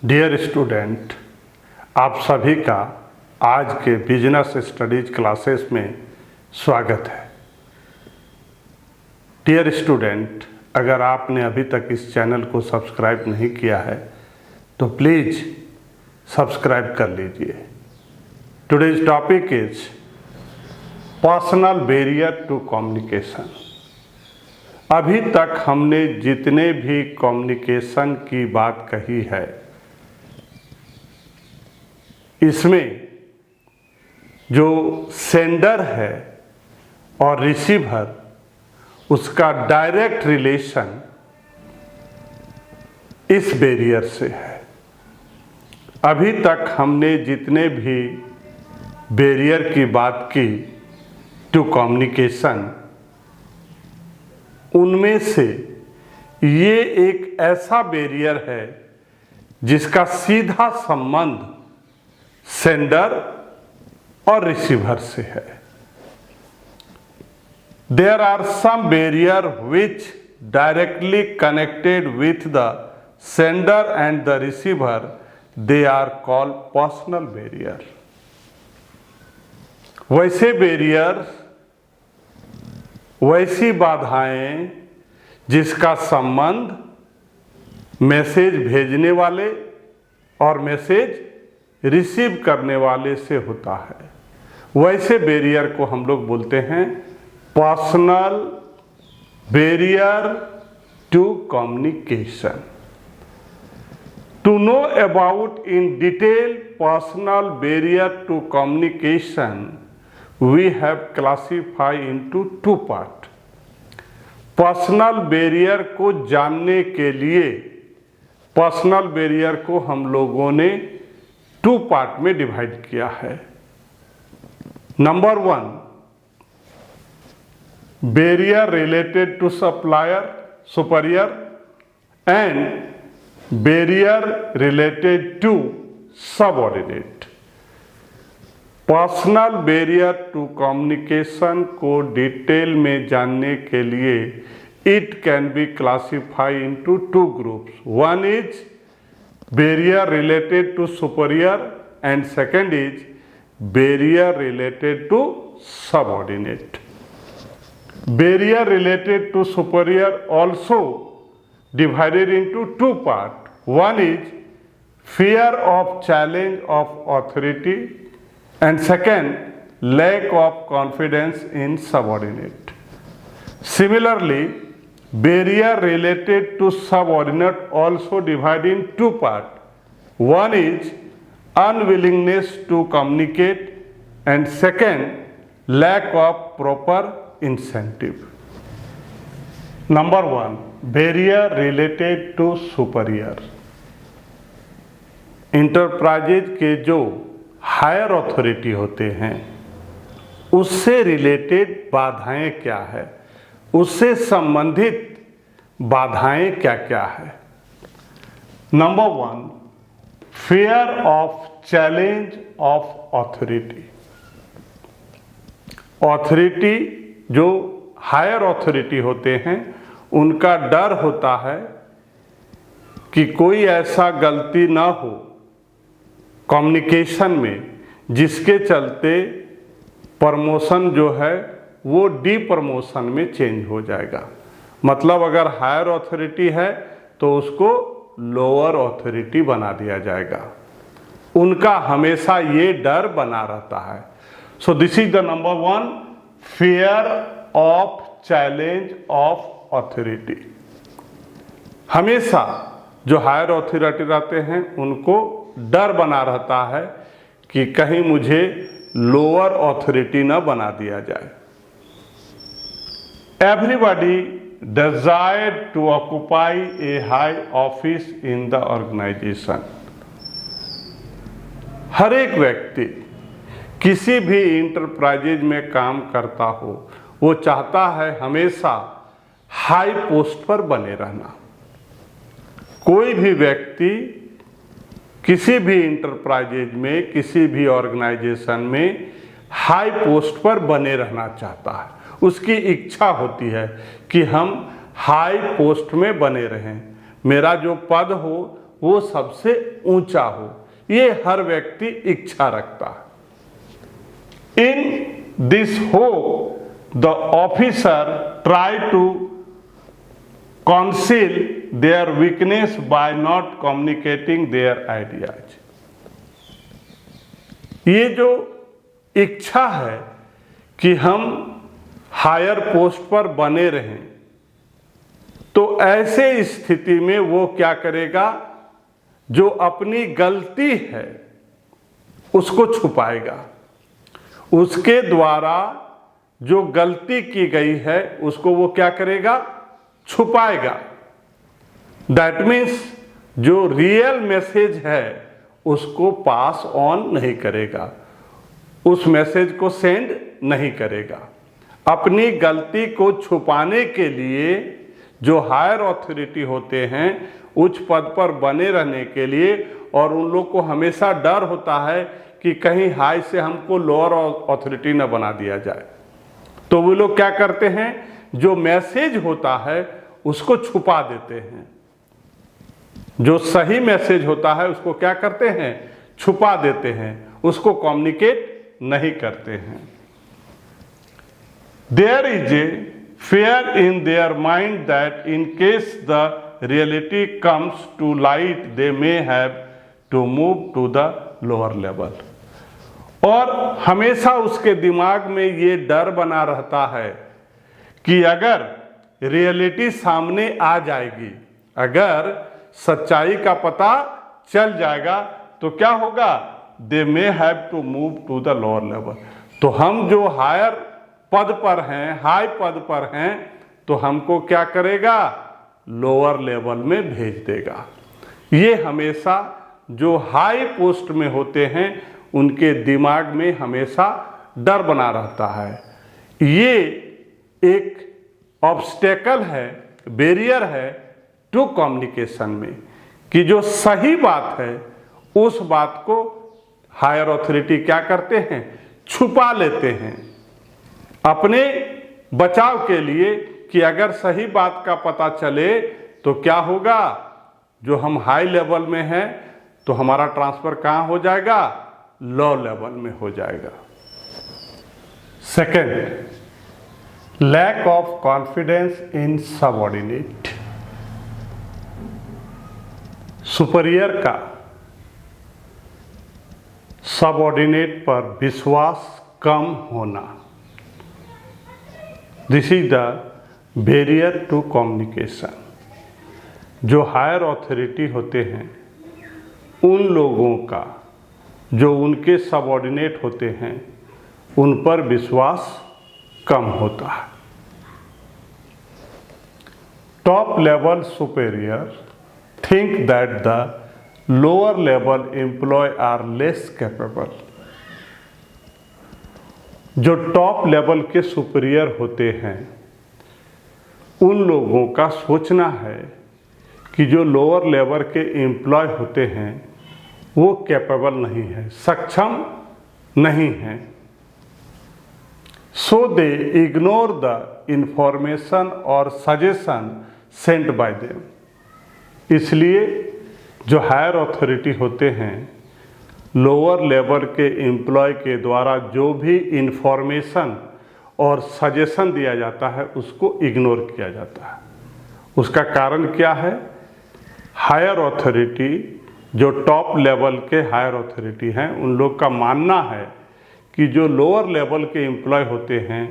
Dear student, आप सभी का आज के बिजनेस स्टडीज क्लासेस में स्वागत है। डियर स्टूडेंट, अगर आपने अभी तक इस चैनल को सब्सक्राइब नहीं किया है तो प्लीज़ सब्सक्राइब कर लीजिए। Today's topic is personal barrier to communication. अभी तक हमने जितने भी कम्युनिकेशन की बात कही है, इसमें जो सेंडर है और रिसीवर, उसका डायरेक्ट रिलेशन इस बैरियर से है। अभी तक हमने जितने भी बैरियर की बात की टू कम्युनिकेशन, उनमें से ये एक ऐसा बैरियर है जिसका सीधा संबंध सेंडर और रिसीवर से है। There are some barrier which directly connected with the sender and the receiver. They are called personal barrier. वैसे बैरियर, वैसी बाधाएं जिसका संबंध मैसेज भेजने वाले और मैसेज रिसीव करने वाले से होता है, वैसे बैरियर को हम लोग बोलते हैं personal barrier to communication. To know about in detail personal barrier to communication, we have classify into two part. Personal barrier को जानने के लिए पर्सनल बैरियर को हम लोगों ने टू पार्ट में डिवाइड किया है। Number 1, barrier related to supplier superior and barrier related to subordinate. Personal barrier to communication को डिटेल में जानने के लिए it can be classify into two groups. One is barrier related to superior and second is barrier related to subordinate. Barrier related to superior also divided into two parts. One is fear of challenge of authority and second lack of confidence in subordinate. Similarly, barrier related to subordinate also divided in two parts. One is unwillingness to communicate and second lack of proper incentive. Number 1, barrier related to superior. Enterprises के जो higher authority होते हैं, उससे related बाधाएं क्या है, उससे संबंधित बाधाएं क्या क्या है। Number 1, fear of challenge of authority. Authority, जो हायर अथॉरिटी होते हैं, उनका डर होता है कि कोई ऐसा गलती ना हो कम्युनिकेशन में जिसके चलते प्रमोशन जो है वो डी प्रमोशन में चेंज हो जाएगा। मतलब अगर हायर अथॉरिटी है तो उसको लोअर अथॉरिटी बना दिया जाएगा। उनका हमेशा ये डर बना रहता है। So this is the number 1, fear of challenge of authority. हमेशा जो हायर अथॉरिटी रहते हैं उनको डर बना रहता है कि कहीं मुझे लोअर अथॉरिटी ना बना दिया जाए। Everybody desired to occupy a high office in the organization. हर एक व्यक्ति किसी भी इंटरप्राइजेज में काम करता हो, वो चाहता है हमेशा हाई पोस्ट पर बने रहना। कोई भी व्यक्ति किसी भी इंटरप्राइजेज में, किसी भी ऑर्गेनाइजेशन में हाई पोस्ट पर बने रहना चाहता है। उसकी इच्छा होती है कि हम हाई पोस्ट में बने रहें, मेरा जो पद हो वो सबसे ऊंचा हो, ये हर व्यक्ति इच्छा रखता है। In this hope the officer try to conceal their weakness by not communicating their ideas। ये जो इच्छा है कि हम हायर पोस्ट पर बने रहें, तो ऐसे स्थिति में वो क्या करेगा, जो अपनी गलती है उसको छुपाएगा, उसके द्वारा जो गलती की गई है उसको वो क्या करेगा, छुपाएगा। दैट मीन्स जो रियल मैसेज है उसको पास ऑन नहीं करेगा, उस मैसेज को सेंड नहीं करेगा। अपनी गलती को छुपाने के लिए जो हायर अथॉरिटी होते हैं उच्च पद पर बने रहने के लिए, और उन लोग को हमेशा डर होता है कि कहीं हाई से हमको लोअर अथॉरिटी न बना दिया जाए, तो वो लोग क्या करते हैं, जो मैसेज होता है उसको छुपा देते हैं। जो सही मैसेज होता है उसको क्या करते हैं, छुपा देते हैं, उसको कम्युनिकेट नहीं करते हैं। There is a fear in their mind that in case the reality comes to light they may have to move to the lower level। और हमेशा उसके दिमाग में ये डर बना रहता है कि अगर रियलिटी सामने आ जाएगी, अगर सच्चाई का पता चल जाएगा तो क्या होगा, they may have to move to the lower level. तो हम जो हायर पद पर हैं, हाई पद पर हैं, तो हमको क्या करेगा, लोअर लेवल में भेज देगा। ये हमेशा जो हाई पोस्ट में होते हैं उनके दिमाग में हमेशा डर बना रहता है। ये एक ऑब्स्टेकल है, बैरियर है टू कम्युनिकेशन में, कि जो सही बात है उस बात को हायर अथॉरिटी क्या करते हैं, छुपा लेते हैं अपने बचाव के लिए, कि अगर सही बात का पता चले तो क्या होगा, जो हम हाई लेवल में हैं तो हमारा ट्रांसफर कहाँ हो जाएगा, लो लेवल में हो जाएगा। Second, lack of confidence in subordinate. Superior का सबऑर्डिनेट पर विश्वास कम होना, this is the barrier to communication. जो हायर अथॉरिटी होते हैं उन लोगों का, जो उनके सबऑर्डिनेट होते हैं, उन पर विश्वास कम होता है। Top level superior think that the lower level employ are less capable. जो टॉप लेवल के सुपीरियर होते हैं उन लोगों का सोचना है कि जो लोअर लेवल के एम्प्लॉय होते हैं वो कैपेबल नहीं है, सक्षम नहीं है। सो दे इग्नोर द इंफॉर्मेशन और सजेशन सेंट बाय देम। इसलिए जो हायर अथॉरिटी होते हैं, लोअर लेवल के एम्प्लॉय के द्वारा जो भी इंफॉर्मेशन और सजेशन दिया जाता है उसको इग्नोर किया जाता है। उसका कारण क्या है, हायर अथॉरिटी, जो टॉप लेवल के हायर अथॉरिटी हैं, उन लोग का मानना है कि जो लोअर लेवल के एम्प्लॉय होते हैं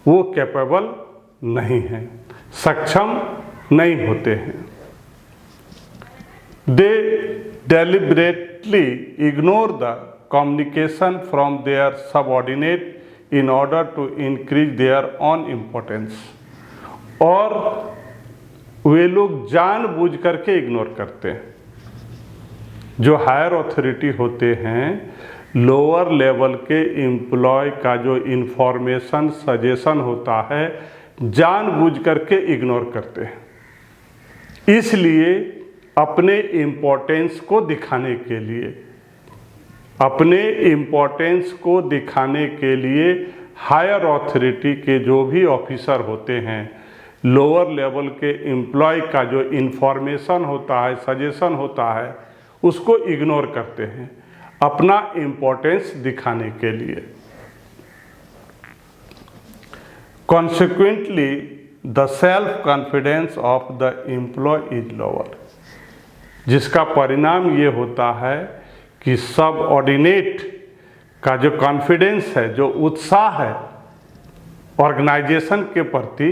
वो कैपेबल नहीं हैं, सक्षम नहीं होते हैं। They deliberately ignore the communication from their subordinate in order to increase their own importance. और वे लोग जानबूझ करके इग्नोर करते हैं। जो हायर अथॉरिटी होते हैं, लोअर लेवल के एम्प्लॉय का जो इंफॉर्मेशन सजेशन होता है जानबूझ करके इग्नोर करते हैं। इसलिए अपने इम्पोर्टेंस को दिखाने के लिए, अपने इम्पोर्टेंस को दिखाने के लिए हायर अथॉरिटी के जो भी ऑफिसर होते हैं, लोअर लेवल के एम्प्लॉय का जो इंफॉर्मेशन होता है, सजेशन होता है, उसको इग्नोर करते हैं अपना इम्पोर्टेंस दिखाने के लिए। Consequently the self confidence of the employ is lower, जिसका परिणाम ये होता है कि सबऑर्डिनेट का जो कॉन्फिडेंस है, जो उत्साह है ऑर्गेनाइजेशन के प्रति,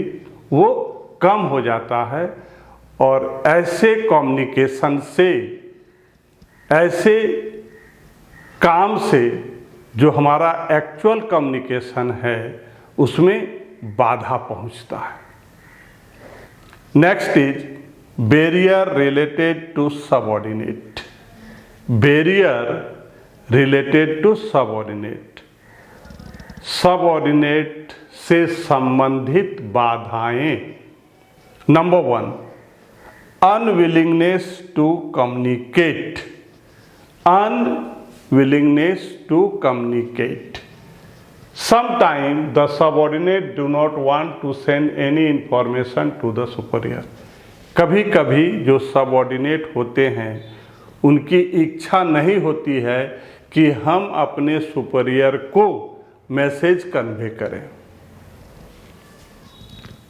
वो कम हो जाता है। और ऐसे कम्युनिकेशन से, ऐसे काम से जो हमारा एक्चुअल कम्युनिकेशन है उसमें बाधा पहुंचता है। Next is barrier related to subordinate. Barrier related to subordinate, subordinate से संबंधित बाधाएं। Number 1, unwillingness to communicate. Unwillingness to communicate. Sometimes the subordinate do not want to send any information to the superior. कभी कभी जो subordinate होते हैं उनकी इच्छा नहीं होती है कि हम अपने सुपीरियर को मैसेज कन्वे करें।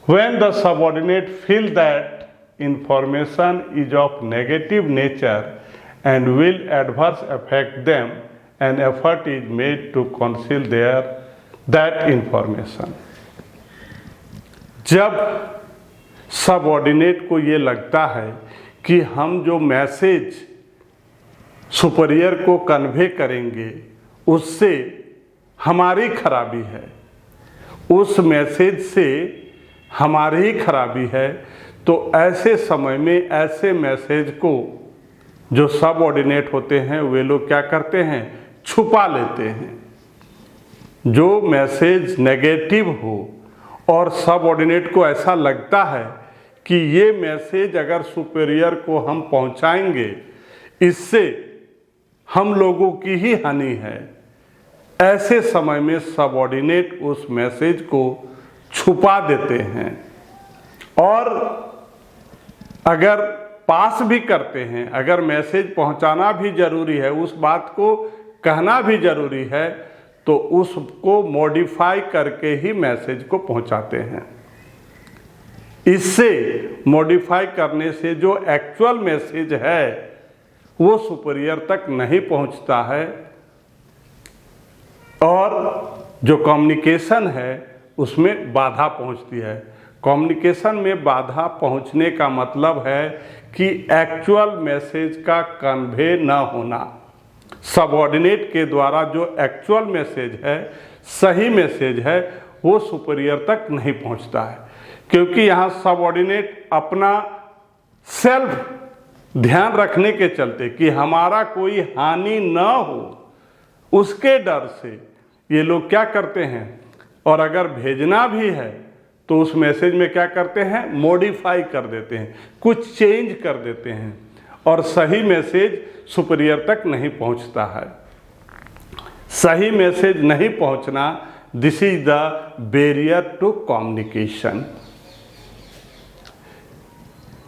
When the subordinate feel that information is of negative nature and will adverse affect them, an effort is made to conceal that information. जब सबऑर्डिनेट को ये लगता है कि हम जो मैसेज सुपीरियर को कन्वे करेंगे उससे हमारी खराबी है, उस मैसेज से हमारी ही खराबी है, तो ऐसे समय में ऐसे मैसेज को जो सबऑर्डिनेट होते हैं वे लोग क्या करते हैं, छुपा लेते हैं। जो मैसेज नेगेटिव हो और सबऑर्डिनेट को ऐसा लगता है कि ये मैसेज अगर सुपीरियर को हम पहुंचाएंगे इससे हम लोगों की ही हानि है, ऐसे समय में सबऑर्डिनेट उस मैसेज को छुपा देते हैं। और अगर पास भी करते हैं, अगर मैसेज पहुंचाना भी जरूरी है, उस बात को कहना भी जरूरी है, तो उसको मॉडिफाई करके ही मैसेज को पहुंचाते हैं। इससे मॉडिफाई करने से जो एक्चुअल मैसेज है वो सुपीरियर तक नहीं पहुंचता है और जो कम्युनिकेशन है उसमें बाधा पहुंचती है। कम्युनिकेशन में बाधा पहुंचने का मतलब है कि एक्चुअल मैसेज का कन्वे न होना। सबऑर्डिनेट के द्वारा जो एक्चुअल मैसेज है, सही मैसेज है, वो सुपीरियर तक नहीं पहुंचता है, क्योंकि यहाँ सबऑर्डिनेट अपना सेल्फ ध्यान रखने के चलते कि हमारा कोई हानि न हो, उसके डर से ये लोग क्या करते हैं, और अगर भेजना भी है तो उस मैसेज में क्या करते हैं, मॉडिफाई कर देते हैं, कुछ चेंज कर देते हैं और सही मैसेज सुपीरियर तक नहीं पहुंचता है। सही मैसेज नहीं पहुंचना, this is the barrier to communication.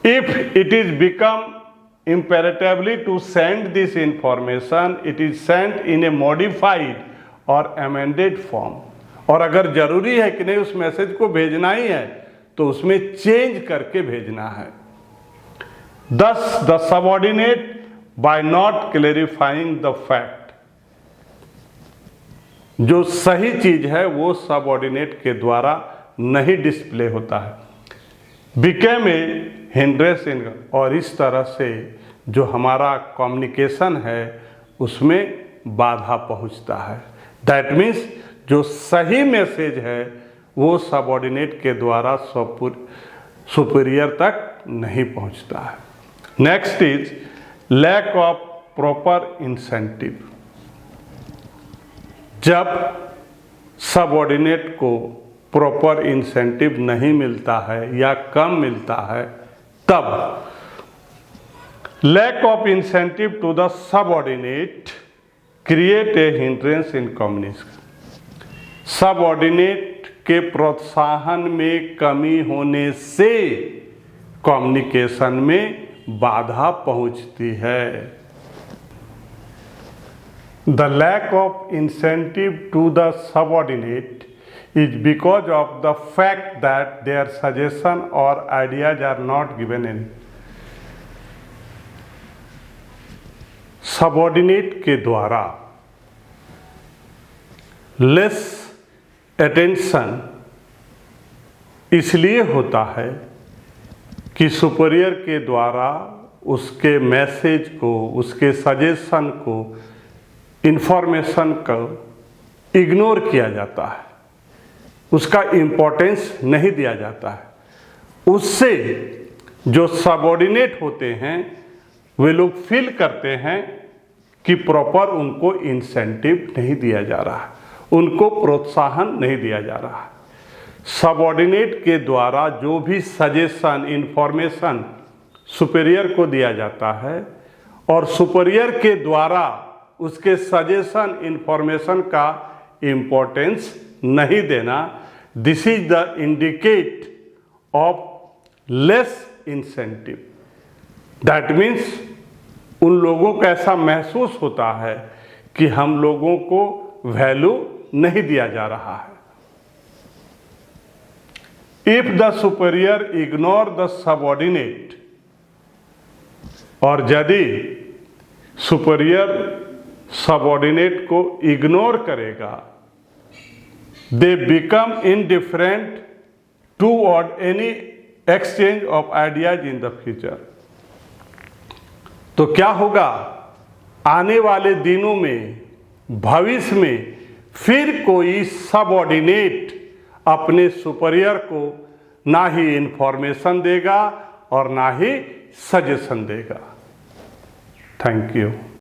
If it is become imperatively to send this information, it is sent in a modified or amended form. और अगर जरूरी है कि नहीं उस मैसेज को भेजना ही है तो उसमें चेंज करके भेजना है। Thus the subordinate, by not clarifying the fact, जो सही चीज है वो सबऑर्डिनेट के द्वारा नहीं डिस्प्ले होता है, became a hindrance in, और इस तरह से जो हमारा कम्युनिकेशन है उसमें बाधा पहुंचता है। दैट मीन्स जो सही मैसेज है वो सबऑर्डिनेट के द्वारा सुपीरियर तक नहीं पहुंचता है। Next is lack of proper incentive. जब सबऑर्डिनेट को प्रॉपर इंसेंटिव नहीं मिलता है या कम मिलता है, तब lack of incentive to the subordinate create a hindrance in communication. Subordinate के प्रोत्साहन में कमी होने से कम्युनिकेशन में बाधा पहुंचती है। The lack of incentive to the subordinate is because of the fact that their suggestion or ideas are not given in। Subordinate के द्वारा लेस अटेंशन इसलिए होता है कि सुपीरियर के द्वारा उसके मैसेज को, उसके सजेशन को, इंफॉर्मेशन को इग्नोर किया जाता है, उसका इम्पोर्टेंस नहीं दिया जाता है। उससे जो सबऑर्डिनेट होते हैं वे लोग फील करते हैं कि प्रॉपर उनको इंसेंटिव नहीं दिया जा रहा है, उनको प्रोत्साहन नहीं दिया जा रहा है। सबऑर्डिनेट के द्वारा जो भी सजेशन, इंफॉर्मेशन सुपीरियर को दिया जाता है और सुपीरियर के द्वारा उसके सजेशन, इंफॉर्मेशन का इम्पोर्टेंस नहीं देना, this is the indicate of less incentive. That means उन लोगों को ऐसा महसूस होता है कि हम लोगों को वैल्यू नहीं दिया जा रहा है। If the superior ignore the subordinate, और यदि सुपीरियर सबऑर्डिनेट को इग्नोर करेगा, they become indifferent toward any exchange of ideas in the future. तो क्या होगा, आने वाले दिनों में, भविष्य में फिर कोई सबऑर्डिनेट अपने सुपीरियर को ना ही इंफॉर्मेशन देगा और ना ही सजेशन देगा। Thank you.